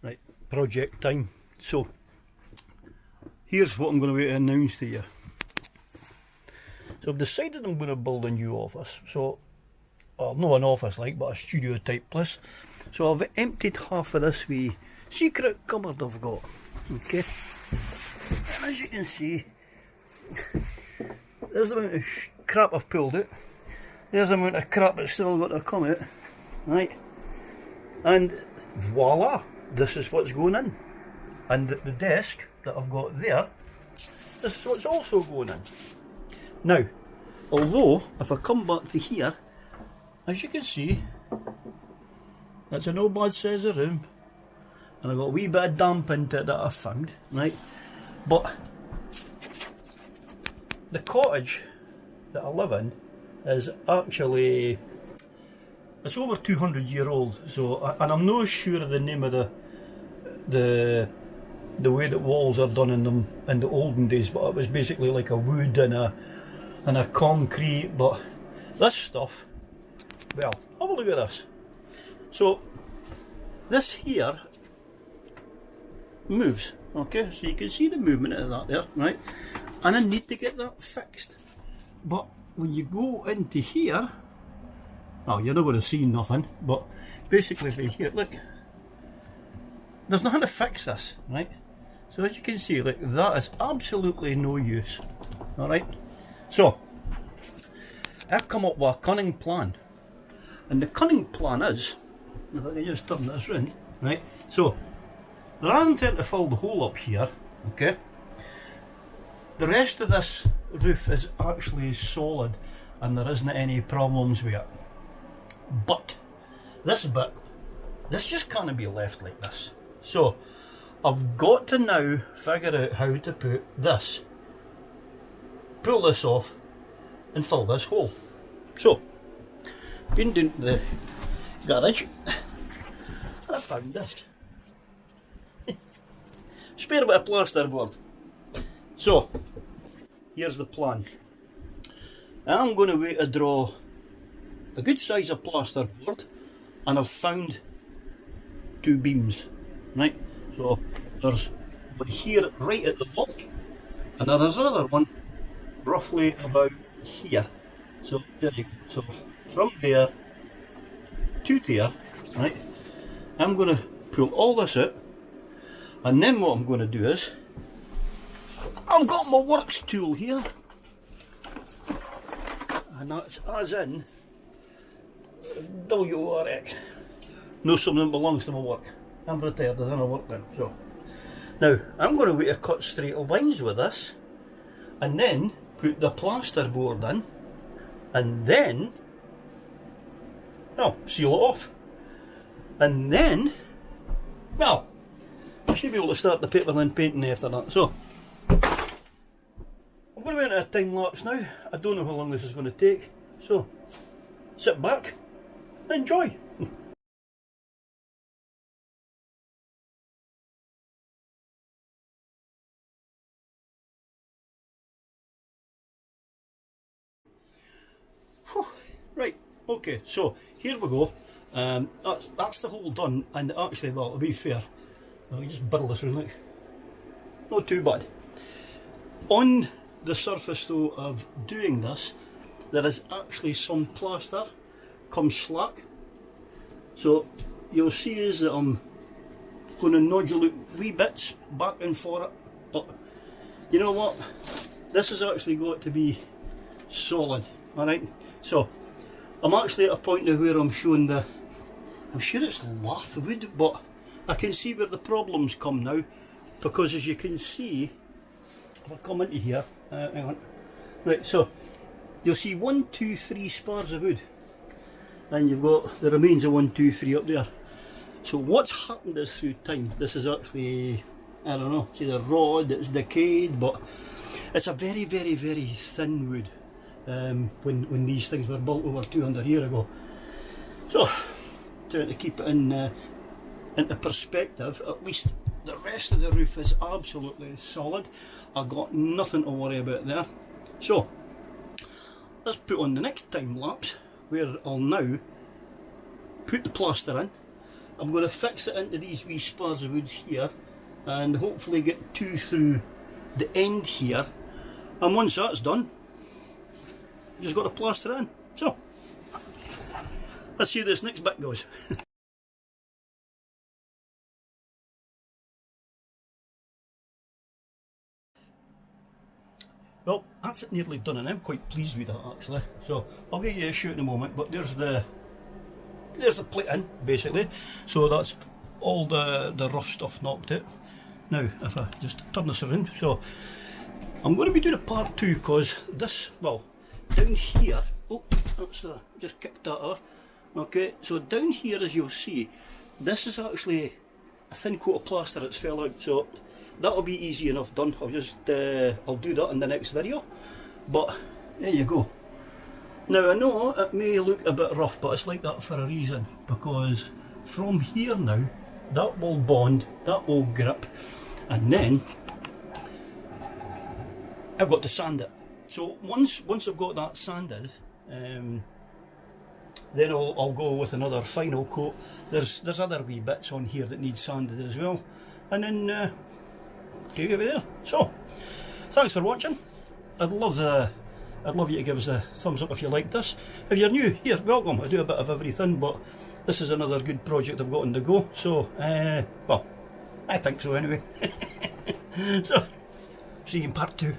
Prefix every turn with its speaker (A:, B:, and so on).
A: Right, project time. So, here's what I'm going to announce to you. So I've decided I'm going to build a new office. So, well, not an office like, but a studio type place. So I've emptied half of this wee secret cupboard I've got. Okay. And as you can see, there's the amount of crap I've pulled out. There's the amount of crap that's still got to come out. Right. And voila, this is what's going in. And the desk that I've got there, this is what's also going in. Now, although, if I come back to here, as you can see, that's an old bad size of room, and I've got a wee bit of damp into it that I found, right? But the cottage that I live in is actually, it's over 200 years old. So, and I'm not sure of the name of the way that walls are done in them in the olden days, but it was basically like a wood and a concrete. But this stuff, well, have a look at this. So this here moves, okay, so you can see the movement of that there, right? And I need to get that fixed. But when you go into here, well, you're not going to see nothing, but basically right here, look, there's nothing to fix this, right? So as you can see, like, that is absolutely no use. Alright, so I've come up with a cunning plan, and the cunning plan is, if I can just turn this round, right? So rather than to fill the hole up here, okay, the rest of this roof is actually solid and there isn't any problems with it. But this bit, this just can't be left like this. So I've got to now figure out how to put this, pull this off and fill this hole. So, been down to the garage and I found this. Spare bit of plasterboard. So, here's the plan. I'm going to wait to draw a good size of plasterboard, and I've found two beams, right? So there's one here right at the wall, and there's another one roughly about here. So there you go. So from there to there, right? I'm going to pull all this out, and then what I'm going to do is, I've got my works tool here, and that's as in WRX. No, something belongs to my work. I'm retired, I don't work then. So now I'm going to wait to cut straight lines with this, and then put the plasterboard in, and then, well, seal it off, and then, well, I should be able to start the paperland painting after that. So I'm going to wait at a time lapse now. I don't know how long this is going to take, so sit back and enjoy. Right, okay, so here we go. That's the hole done, and actually, well, to be fair, I'll just burl this around, like, not too bad. On the surface though of doing this, there is actually some plaster come slack, so you'll see is that I'm going to nodule out wee bits back and forth, but you know what, this has actually got to be solid. Alright, so I'm actually at a point now where I'm showing I'm sure it's lath wood, but I can see where the problems come now, because as you can see, if I come into here, hang on, right, so you'll see 1, 2, 3 spars of wood, and you've got the remains of 1, 2, 3 up there. So what's happened is, through time, this is actually, I don't know, it's either rod, it's decayed, but it's a very, very, very thin wood. When these things were built over 200 years ago. So, trying to keep it into perspective, at least the rest of the roof is absolutely solid. I've got nothing to worry about there. So, let's put on the next time lapse, where I'll now put the plaster in, I'm going to fix it into these wee spars of wood here and hopefully get 2 through the end here, and once that's done, just got to plaster it in. So, let's see how this next bit goes. Well, that's it nearly done, and I'm quite pleased with that actually. So I'll give you a shoot in a moment, but there's the plate in basically. So that's all the rough stuff knocked out. Now if I just turn this around, so I'm going to be doing a part 2 because this, well, down here, oh, that's just kicked that off. Okay, so down here, as you'll see, this is actually a thin coat of plaster that's fell out, so that'll be easy enough done. I'll just I'll do that in the next video, but there you go. Now I know it may look a bit rough, but it's like that for a reason, because from here now, that will bond, that will grip, and then I've got to sand it. So once I've got that sanded, then I'll go with another final coat. There's other wee bits on here that need sanded as well, and then do over there. So thanks for watching. I'd love you to give us a thumbs up if you liked this. If you're new here, welcome. I do a bit of everything, but this is another good project I've got on the go. So well, I think so anyway. So see you in part 2.